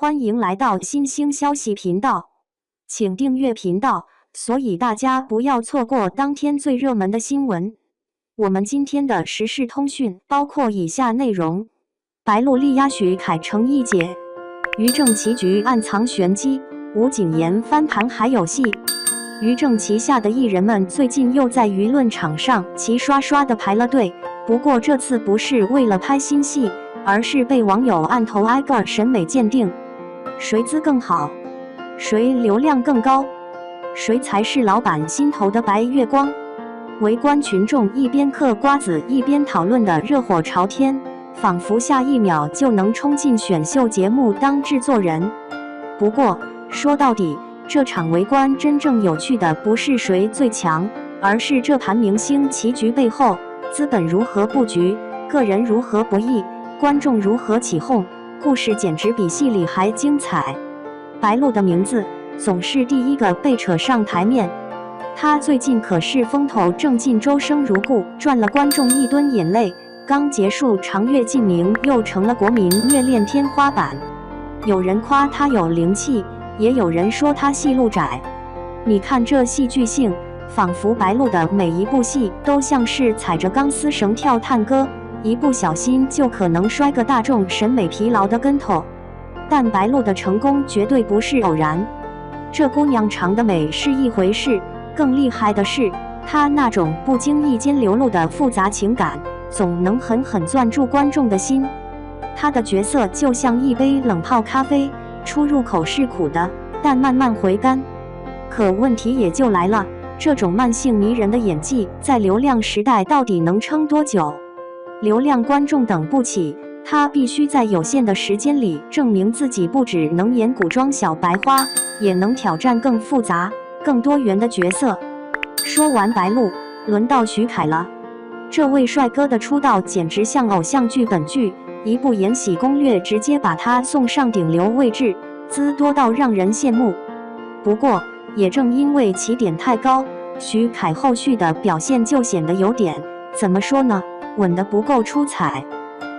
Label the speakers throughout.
Speaker 1: 欢迎来到新兴消息频道，请订阅频道，所以大家不要错过当天最热门的新闻。我们今天的时事通讯包括以下内容：白鹿力压许凯成一姐，于正棋局暗藏玄机，吴谨言翻盘还有戏。于正旗下的艺人们最近又在舆论场上齐刷刷地排了队，不过这次不是为了拍新戏，而是被网友按头挨个审美鉴定，谁资更好，谁流量更高，谁才是老板心头的白月光。围观群众一边嗑瓜子一边讨论的热火朝天，仿佛下一秒就能冲进选秀节目当制作人。不过说到底，这场围观真正有趣的不是谁最强，而是这盘明星棋局背后资本如何布局，个人如何博弈，观众如何起哄，故事简直比戏里还精彩。白鹿的名字总是第一个被扯上台面，她最近可是风头正劲，周生如故，赚了观众一吨眼泪。刚结束长月烬明，又成了国民虐恋天花板。有人夸她有灵气，也有人说她戏路窄。你看这戏剧性，仿佛白鹿的每一部戏都像是踩着钢丝绳跳探戈，一不小心就可能摔个大众审美疲劳的跟头。但白鹿的成功绝对不是偶然，这姑娘长得美是一回事，更厉害的是她那种不经意间流露的复杂情感，总能狠狠攥住观众的心。她的角色就像一杯冷泡咖啡，初入口是苦的，但慢慢回甘。可问题也就来了，这种慢性迷人的演技在流量时代到底能撑多久？流量观众等不起，她必须在有限的时间里证明自己不只能演古装小白花，也能挑战更复杂、更多元的角色。说完白鹿，轮到许凯了。这位帅哥的出道简直像偶像剧本剧，一部《延禧攻略》直接把他送上顶流位置，资多到让人羡慕。不过也正因为起点太高，许凯后续的表现就显得有点，怎么说呢，稳得不够出彩。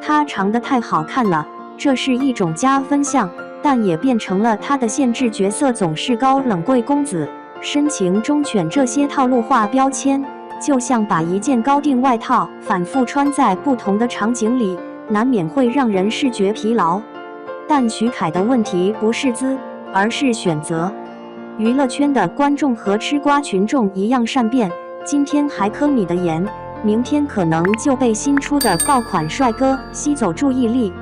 Speaker 1: 他长得太好看了，这是一种加分项，但也变成了他的限制。角色总是高冷贵公子、深情忠犬这些套路化标签，就像把一件高定外套反复穿在不同的场景里，难免会让人视觉疲劳。但许凯的问题不是资，而是选择。娱乐圈的观众和吃瓜群众一样善变，今天还磕你的颜，明天可能就被新出的爆款帅哥吸走注意力。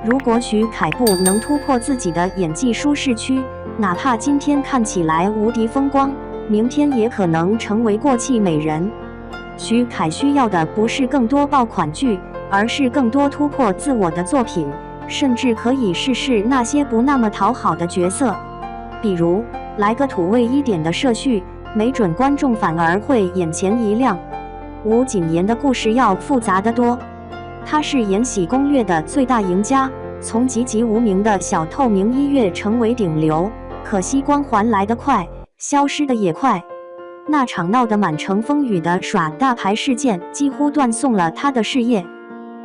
Speaker 1: 如果许凯不能突破自己的演技舒适区，哪怕今天看起来无敌风光，明天也可能成为过气美人。许凯需要的不是更多爆款剧，而是更多突破自我的作品，甚至可以试试那些不那么讨好的角色，比如来个土味一点的社畜，没准观众反而会眼前一亮。吴谨言的故事要复杂得多，他是《延禧攻略》的最大赢家，从籍籍无名的小透明一跃成为顶流，可惜光环来得快，消失的也快。那场闹得满城风雨的耍大牌事件几乎断送了他的事业。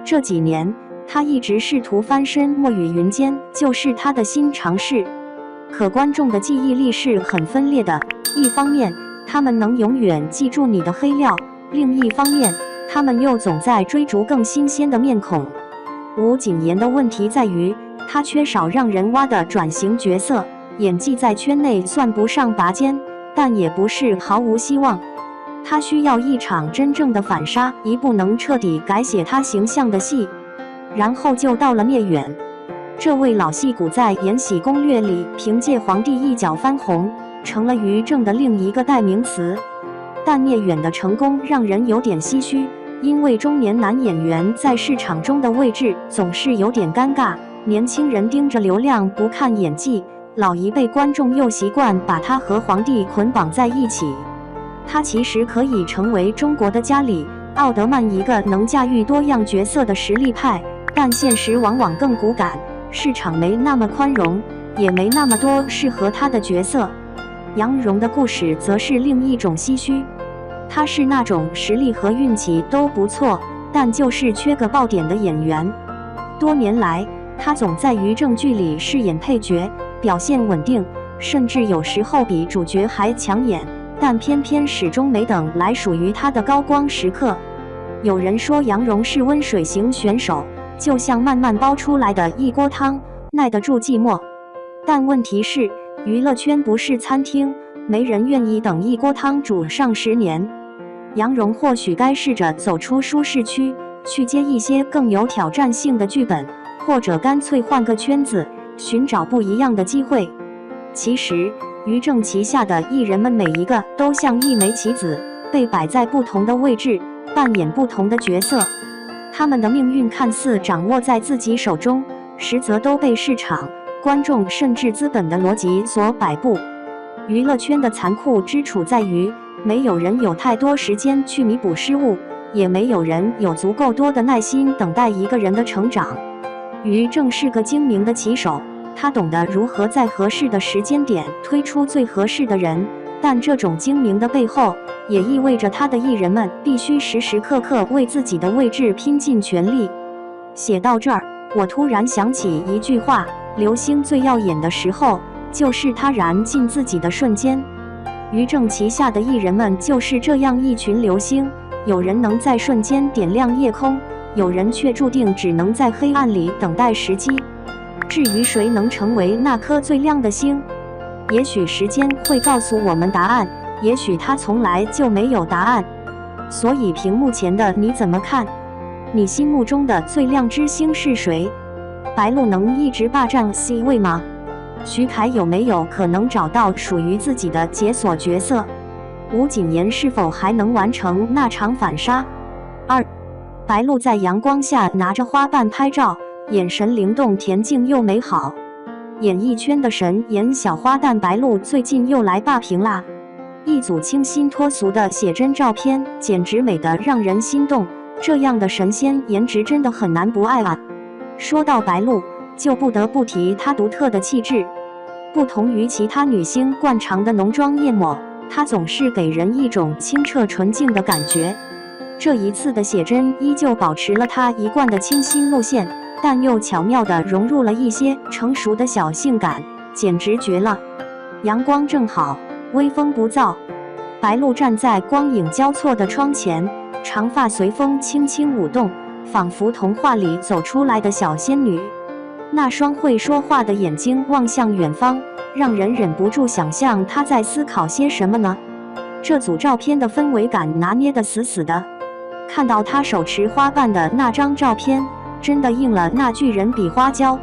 Speaker 1: 这几年他一直试图翻身，墨雨云间就是他的新尝试。可观众的记忆力是很分裂的，一方面他们能永远记住你的黑料，另一方面他们又总在追逐更新鲜的面孔。吴谨言的问题在于，他缺少让人挖的转型角色，演技在圈内算不上拔尖，但也不是毫无希望。他需要一场真正的反杀，一部能彻底改写他形象的戏，然后就到了聂远。这位老戏骨在《延禧攻略》里凭借皇帝一脚翻红，成了于正的另一个代名词。但聂远的成功让人有点唏嘘，因为中年男演员在市场中的位置总是有点尴尬，年轻人盯着流量不看演技，老一辈观众又习惯把他和皇帝捆绑在一起。他其实可以成为中国的加里·奥德曼，一个能驾驭多样角色的实力派，但现实往往更骨感，市场没那么宽容，也没那么多适合他的角色。杨蓉的故事则是另一种唏嘘，他是那种实力和运气都不错，但就是缺个爆点的演员。多年来她总在于正剧里饰演配角，表现稳定，甚至有时候比主角还抢眼，但偏偏始终没等来属于她的高光时刻。有人说杨蓉是温水型选手，就像慢慢煲出来的一锅汤，耐得住寂寞。但问题是，娱乐圈不是餐厅，没人愿意等一锅汤煮上10年。杨蓉或许该试着走出舒适区，去接一些更有挑战性的剧本，或者干脆换个圈子，寻找不一样的机会。其实，于正旗下的艺人们每一个都像一枚棋子，被摆在不同的位置，扮演不同的角色。他们的命运看似掌握在自己手中，实则都被市场、观众甚至资本的逻辑所摆布。娱乐圈的残酷之处在于，没有人有太多时间去弥补失误，也没有人有足够多的耐心等待一个人的成长。于正是个精明的棋手，他懂得如何在合适的时间点推出最合适的人，但这种精明的背后，也意味着他的艺人们必须时时刻刻为自己的位置拼尽全力。写到这儿，我突然想起一句话：流星最耀眼的时候，就是他燃尽自己的瞬间。于正旗下的艺人们就是这样一群流星，有人能在瞬间点亮夜空，有人却注定只能在黑暗里等待时机。至于谁能成为那颗最亮的星，也许时间会告诉我们答案，也许它从来就没有答案。所以屏幕前的你怎么看？你心目中的最亮之星是谁？白鹿能一直霸占 C 位吗？徐凯有没有可能找到属于自己的解锁角色？吴谨言是否还能完成那场反杀？2. 白鹿在阳光下拿着花瓣拍照，眼神灵动，恬静又美好。演艺圈的神颜小花旦白鹿最近又来霸屏啦！一组清新脱俗的写真照片，简直美得让人心动。这样的神仙颜值真的很难不爱啊！说到白鹿，就不得不提她独特的气质。不同于其他女星惯常的浓妆艳抹，她总是给人一种清澈纯净的感觉。这一次的写真依旧保持了她一贯的清新路线，但又巧妙地融入了一些成熟的小性感，简直绝了。阳光正好，微风不燥，白鹿站在光影交错的窗前，长发随风轻轻舞动，仿佛童话里走出来的小仙女。那双会说话的眼睛望向远方，让人忍不住想象她在思考些什么呢？这组照片的氛围感拿捏得死死的。看到她手持花瓣的那张照片，真的应了那句人比花娇。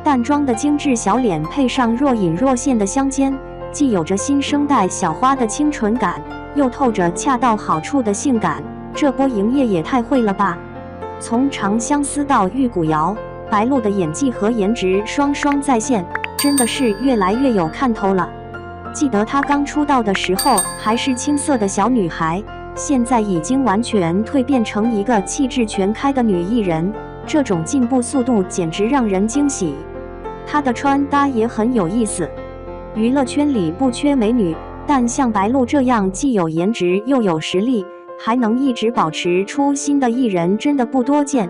Speaker 1: 淡妆的精致小脸配上若隐若现的香肩，既有着新生代小花的清纯感，又透着恰到好处的性感。这波营业也太会了吧！从长相思到玉骨遥，白鹿的演技和颜值双双在线，真的是越来越有看头了。记得她刚出道的时候还是青涩的小女孩，现在已经完全蜕变成一个气质全开的女艺人，这种进步速度简直让人惊喜。她的穿搭也很有意思。娱乐圈里不缺美女，但像白鹿这样既有颜值又有实力，还能一直保持初心的艺人真的不多见。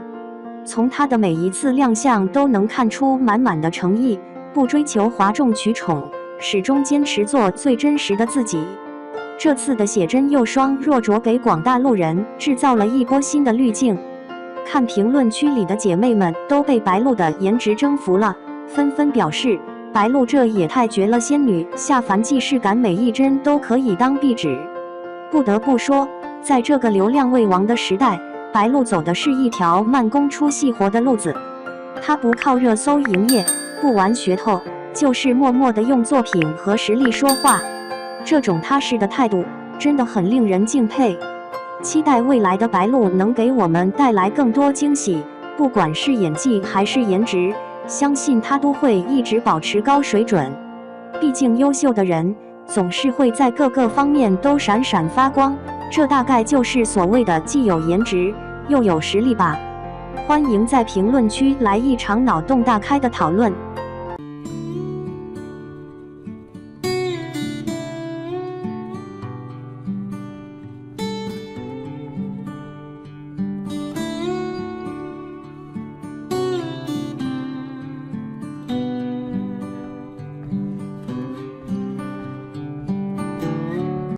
Speaker 1: 从她的每一次亮相都能看出满满的诚意，不追求哗众取宠，始终坚持做最真实的自己。这次的写真又双若着给广大路人制造了一波新的滤镜。看评论区里的姐妹们都被白鹿的颜值征服了，纷纷表示白鹿这也太绝了，仙女下凡既视感每一帧都可以当壁纸。不得不说，在这个流量为王的时代，白鹿走的是一条慢工出细活的路子。她不靠热搜营业，不玩噱头，就是默默地用作品和实力说话。这种踏实的态度真的很令人敬佩。期待未来的白鹿能给我们带来更多惊喜，不管是演技还是颜值，相信她都会一直保持高水准。毕竟优秀的人总是会在各个方面都闪闪发光，这大概就是所谓的既有颜值又有实力吧。欢迎在评论区来一场脑洞大开的讨论。